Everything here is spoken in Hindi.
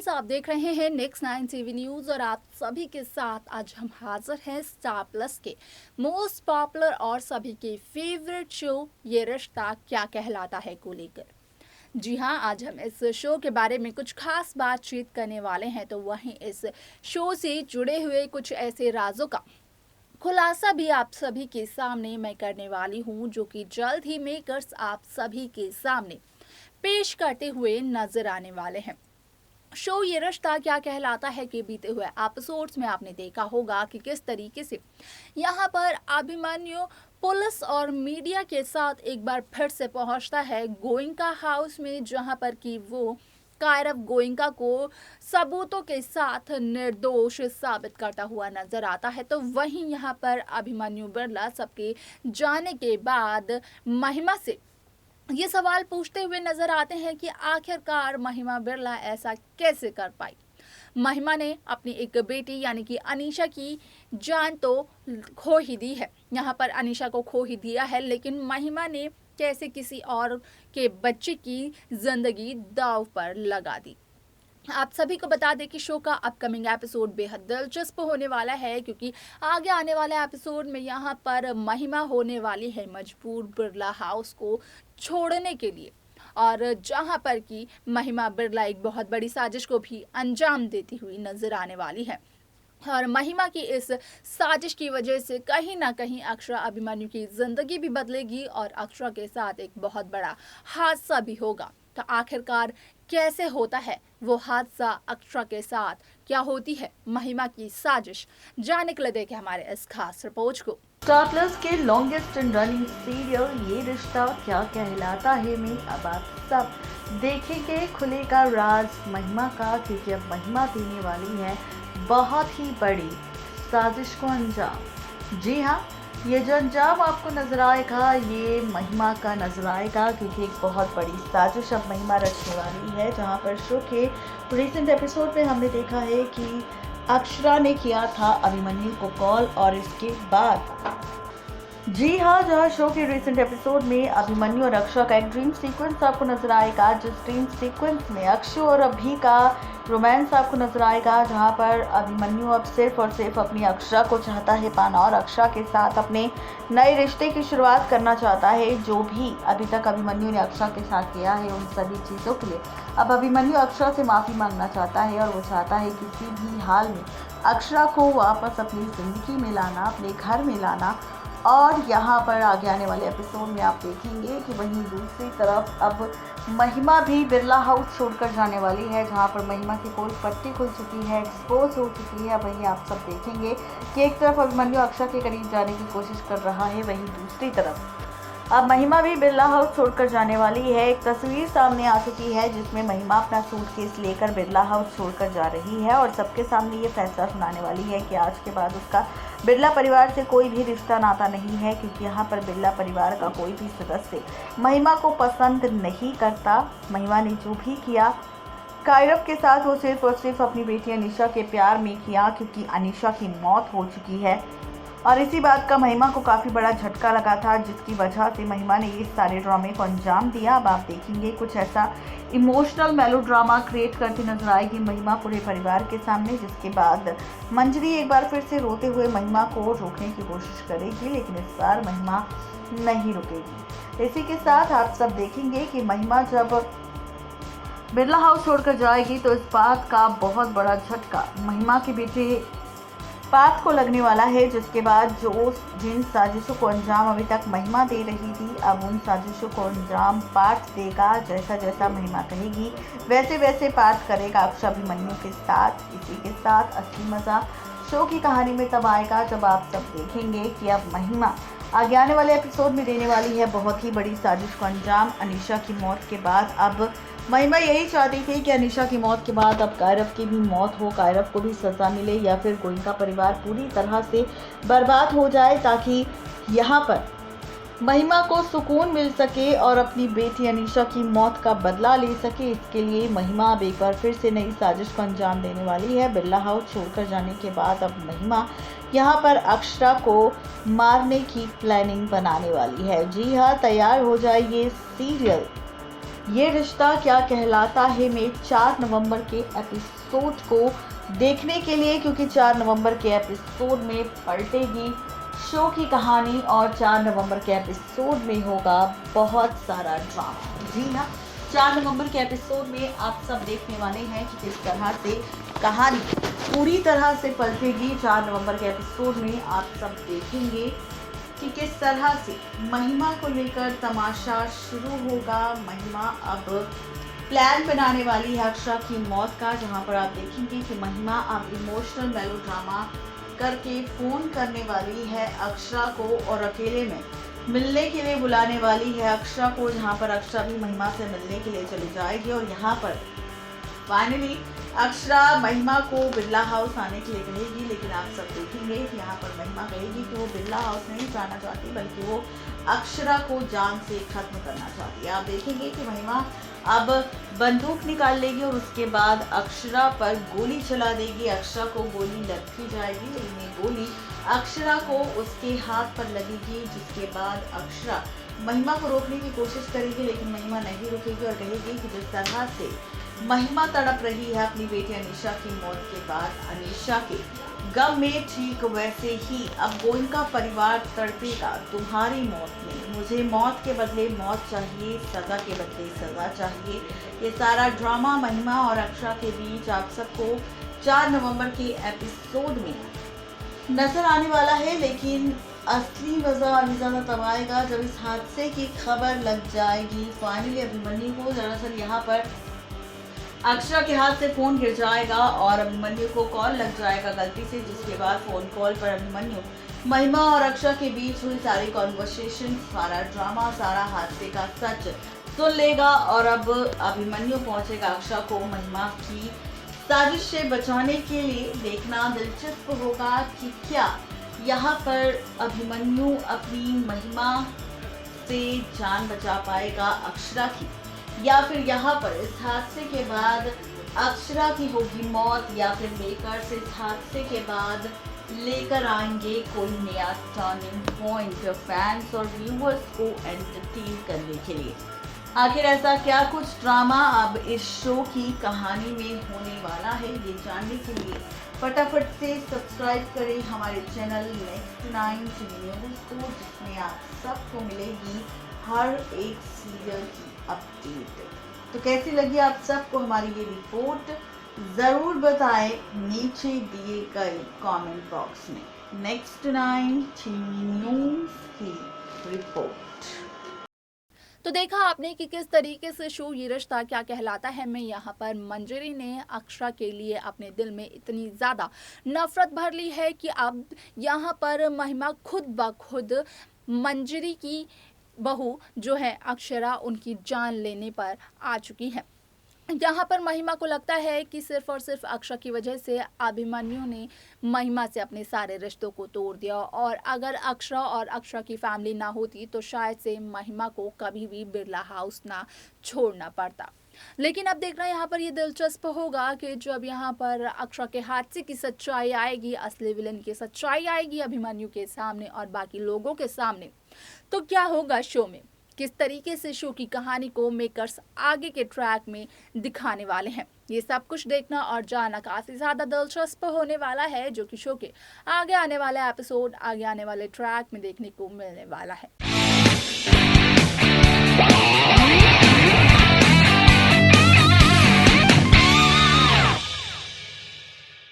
फ्रेंड्स, आप देख रहे हैं नेक्स्ट 9 टीवी न्यूज और आप सभी के साथ आज हम हाजिर हैं स्टार प्लस के मोस्ट पॉपुलर और सभी के फेवरेट शो ये रिश्ता क्या कहलाता है को लेकर। जी हाँ, आज हम इस शो के बारे में कुछ खास बातचीत करने वाले हैं। तो वहीं इस शो से जुड़े हुए कुछ ऐसे राजों का खुलासा भी आप सभी के सामने मैं करने वाली हूँ, जो कि जल्द ही मेकर्स आप सभी के सामने पेश करते हुए नजर आने वाले हैं। शो ये रिश्ता क्या कहलाता है कि बीते हुए एपिसोड्स में आपने देखा होगा कि किस तरीके से यहाँ पर अभिमन्यु पुलिस और मीडिया के साथ एक बार फिर से पहुंचता है गोइंका हाउस में, जहां पर कि वो कायरव गोइंका को सबूतों के साथ निर्दोष साबित करता हुआ नजर आता है। तो वहीं यहाँ पर अभिमन्यु बिरला सबके जाने के बाद महिमा से ये सवाल पूछते हुए नजर आते हैं कि आखिरकार महिमा बिरला ऐसा कैसे कर पाई। महिमा ने अपनी एक बेटी यानी कि अनीशा की जान तो खो ही दी है, यहाँ पर अनीशा को खो ही दिया है, लेकिन महिमा ने कैसे किसी और के बच्चे की जिंदगी दांव पर लगा दी। आप सभी को बता दें कि शो का अपकमिंग एपिसोड बेहद दिलचस्प होने वाला है, क्योंकि आगे आने वाले एपिसोड में यहाँ पर महिमा होने वाली है मजबूर बिरला हाउस को छोड़ने के लिए, और जहाँ पर कि महिमा बिरला एक बहुत बड़ी साजिश को भी अंजाम देती हुई नजर आने वाली है। और महिमा की इस साजिश की वजह से कहीं ना कहीं अक्षरा अभिमन्यु की जिंदगी भी बदलेगी और अक्षरा के साथ एक बहुत बड़ा हादसा भी होगा। तो आखिरकार कैसे होता है वो हादसा अक्षरा के साथ, क्या होती है महिमा की साजिश, जानने के लिए देखें हमारे इस खास रिपोर्ट को। स्टार प्लस के लॉन्गेस्ट रनिंग सीरियल ये रिश्ता क्या कहलाता है में अब आप सब देखेंगे खुलेगा राज महिमा का, क्योंकि अब महिमा देने वाली है बहुत ही बड़ी साजिश को अंजाम। जी हाँ, ये जो अंजाम आपको नजर आएगा ये महिमा का नजर आएगा, क्योंकि एक बहुत बड़ी साजिश अब महिमा रचने वाली है। जहाँ पर शो के रिसेंट एपिसोड में हमने देखा है कि अक्षरा ने किया था अभिमन्यु को कॉल, और इसके बाद जी हाँ, जहाँ शो के रिसेंट एपिसोड में अभिमन्यु और अक्षरा का एक ड्रीम सीक्वेंस आपको नजर आएगा, जिस ड्रीम सीक्वेंस में अक्षु और अभि का रोमांस आपको नजर आएगा, जहाँ पर अभिमन्यु अब सिर्फ और सिर्फ अपनी अक्षरा को चाहता है पाना और अक्षरा के साथ अपने नए रिश्ते की शुरुआत करना चाहता है। जो भी अभी तक अभिमन्यु ने अक्षरा के साथ किया है उन सभी चीज़ों के लिए अब अभिमन्यु अक्षरा से माफ़ी मांगना चाहता है, और वो चाहता है किसी भी हाल में अक्षरा को वापस अपनी ज़िंदगी में लाना, अपने घर में लाना। और यहाँ पर आगे आने वाले एपिसोड में आप देखेंगे कि वहीं दूसरी तरफ अब महिमा भी बिरला हाउस छोड़कर जाने वाली है, जहाँ पर महिमा की पोल पट्टी खुल चुकी है, एक्सपोज हो चुकी है। वहीं आप सब देखेंगे कि एक तरफ अभिमन्यु अक्षरा के करीब जाने की कोशिश कर रहा है, वहीं दूसरी तरफ अब महिमा भी बिरला हाउस छोड़कर जाने वाली है। एक तस्वीर सामने आ चुकी है जिसमें महिमा अपना सूटकेस लेकर बिरला हाउस छोड़कर जा रही है, और सबके सामने ये फैसला सुनाने वाली है कि आज के बाद उसका बिरला परिवार से कोई भी रिश्ता नाता नहीं है, क्योंकि यहाँ पर बिरला परिवार का कोई भी सदस्य महिमा को पसंद नहीं करता। महिमा ने जो भी किया कायरव के साथ वो सिर्फ और सिर्फ अपनी बेटी अनीशा के प्यार में किया, क्योंकि अनीशा की मौत हो चुकी है। और इसी बात का महिमा को काफ़ी बड़ा झटका लगा था, जिसकी वजह से महिमा ने इस सारे ड्रामे को अंजाम दिया। अब आप देखेंगे कुछ ऐसा इमोशनल मेलोड्रामा क्रिएट करती नजर आएगी महिमा पूरे परिवार के सामने, जिसके बाद मंजरी एक बार फिर से रोते हुए महिमा को रोकने की कोशिश करेगी, लेकिन इस बार महिमा नहीं रुकेगी। इसी के साथ आप सब देखेंगे कि महिमा जब बिरला हाउस छोड़कर जाएगी तो इस बात का बहुत बड़ा झटका महिमा के बेटे पार्थ को लगने वाला है, जिसके बाद जिन साजिशों को अंजाम अभी तक महिमा दे रही थी, अब उन साजिशों को अंजाम पार्थ देगा। जैसा जैसा महिमा कहेगी वैसे वैसे पार्थ करेगा अक्षरा अभिमन्यु के साथ। इसी के साथ असली मज़ा शो की कहानी में तब आएगा जब आप सब देखेंगे कि अब महिमा आगे आने वाले एपिसोड में देने वाली है बहुत ही बड़ी साजिश को अंजाम। अनीशा की मौत के बाद अब महिमा यही चाहती थी कि अनीशा की मौत के बाद अब कायरव की भी मौत हो, कायरव को भी सज़ा मिले, या फिर गोइंका परिवार पूरी तरह से बर्बाद हो जाए, ताकि यहाँ पर महिमा को सुकून मिल सके और अपनी बेटी अनीशा की मौत का बदला ले सके। इसके लिए महिमा अब एक बार फिर से नई साजिश को अंजाम देने वाली है। बिरला हाउस छोड़कर जाने के बाद अब महिमा यहाँ पर अक्षरा को मारने की प्लानिंग बनाने वाली है। जी हाँ, तैयार हो जाइए सीरियल ये रिश्ता क्या कहलाता है में 4 नवंबर के एपिसोड को देखने के लिए, क्योंकि 4 नवंबर के एपिसोड में पलटेगी शो की कहानी और 4 नवंबर के एपिसोड में होगा बहुत सारा ड्रामा। जी हाँ, 4 नवंबर के एपिसोड में आप सब देखने वाले हैं कि किस तरह से कहानी पूरी तरह से पलटेगी। 4 नवंबर के एपिसोड में आप सब देखेंगे कि किस तरह से महिमा को लेकर तमाशा शुरू होगा। महिमा अब प्लान बनाने वाली है अक्षरा की मौत का, जहां पर आप देखेंगे कि महिमा अब इमोशनल मेलोड्रामा करके फोन करने वाली है अक्षरा को और अकेले में मिलने के लिए बुलाने वाली है अक्षरा को, जहां पर अक्षरा भी महिमा से मिलने के लिए चली जाएगी। और यहाँ पर फाइनली अक्षरा महिमा को बिरला हाउस आने के लिए कहेगी, लेकिन आप सब देखेंगे कि यहाँ पर महिमा कहेगी कि वो बिरला हाउस नहीं जाना चाहती, बल्कि वो अक्षरा को जान से खत्म करना चाहती है। आप देखेंगे कि महिमा अब बंदूक निकाल लेगी और उसके बाद अक्षरा पर गोली चला देगी। अक्षरा को गोली लग भी जाएगी, लेकिन ये गोली अक्षरा को उसके हाथ पर लगेगी, जिसके बाद अक्षरा महिमा को रोकने की कोशिश करेगी, लेकिन महिमा नहीं रुकेगी और कहेगी कि जिस तरह से महिमा तड़प रही है अपनी बेटी अनीशा की मौत के बाद अनीशा के गम में, ठीक वैसे ही अब गोयनका परिवार तड़पेगा तुम्हारी मौत में। मुझे मौत के बदले मौत चाहिए, सजा के बदले सजा चाहिए। ये सारा ड्रामा महिमा और अक्षरा के बीच आप सबको 4 नवंबर के एपिसोड में नजर आने वाला है, लेकिन असली मजा अभी ज़्यादा तब आएगा जब इस हादसे की खबर लग जाएगी फाइनली अभिमन्यु को। दरअसल यहाँ पर अक्षरा के हाथ से फोन गिर जाएगा और अभिमन्यु को कॉल लग जाएगा गलती से, जिसके बाद फोन कॉल पर अभिमन्यु महिमा और अक्षरा के बीच हुई सारी कॉन्वर्सेशन, सारा ड्रामा, सारा हादसे का सच सुन लेगा। और अब अभिमन्यु पहुंचेगा अक्षरा को महिमा की साजिश से बचाने के लिए। देखना दिलचस्प होगा कि क्या यहाँ पर अभिमन्यु अपनी महिमा से जान बचा पाएगा अक्षरा की, या फिर यहाँ पर इस हादसे के बाद अक्षरा की होगी मौत, या फिर मेकर्स इस हादसे के बाद लेकर आएंगे कोई नया टर्निंग पॉइंट फैंस और व्यूअर्स को एंटरटेन करने के लिए। आखिर ऐसा क्या कुछ ड्रामा अब इस शो की कहानी में होने वाला है, ये जानने के लिए फटाफट से सब्सक्राइब करें हमारे चैनल नेक्स्ट 9 टीवी न्यूज़ को, जिसमें आप सबको मिलेगी हर एक सीरियल की अपडेट। तो कैसी लगी आप सबको हमारी ये रिपोर्ट, ज़रूर बताएं नीचे दिए गए कमेंट बॉक्स में। नेक्स्ट 9 टीवी न्यूज़ की रिपोर्ट। तो देखा आपने कि किस तरीके से शो ये रिश्ता क्या कहलाता है में यहाँ पर मंजरी ने अक्षरा के लिए अपने दिल में इतनी ज़्यादा नफरत भर ली है कि अब यहाँ पर महिमा खुद ब खुद मंजरी की बहू जो है अक्षरा उनकी जान लेने पर आ चुकी है। यहाँ पर महिमा को लगता है कि सिर्फ और सिर्फ अक्षरा की वजह से अभिमन्यु ने महिमा से अपने सारे रिश्तों को तोड़ दिया, और अगर अक्षरा और अक्षरा की फैमिली ना होती तो शायद से महिमा को कभी भी बिरला हाउस ना छोड़ना पड़ता। लेकिन अब देखना यहाँ पर ये दिलचस्प होगा कि जब यहाँ पर अक्षरा के हादसे की सच्चाई आएगी, असली विलन की सच्चाई आएगी अभिमन्यु के सामने और बाकी लोगों के सामने, तो क्या होगा शो में, किस तरीके से शो की कहानी को मेकर्स आगे के ट्रैक में दिखाने वाले हैं। ये सब कुछ देखना और जानना काफ़ी ज़्यादा दिलचस्प होने वाला है, जो कि शो के आगे आने वाले एपिसोड, आगे आने वाले ट्रैक में देखने को मिलने वाला है।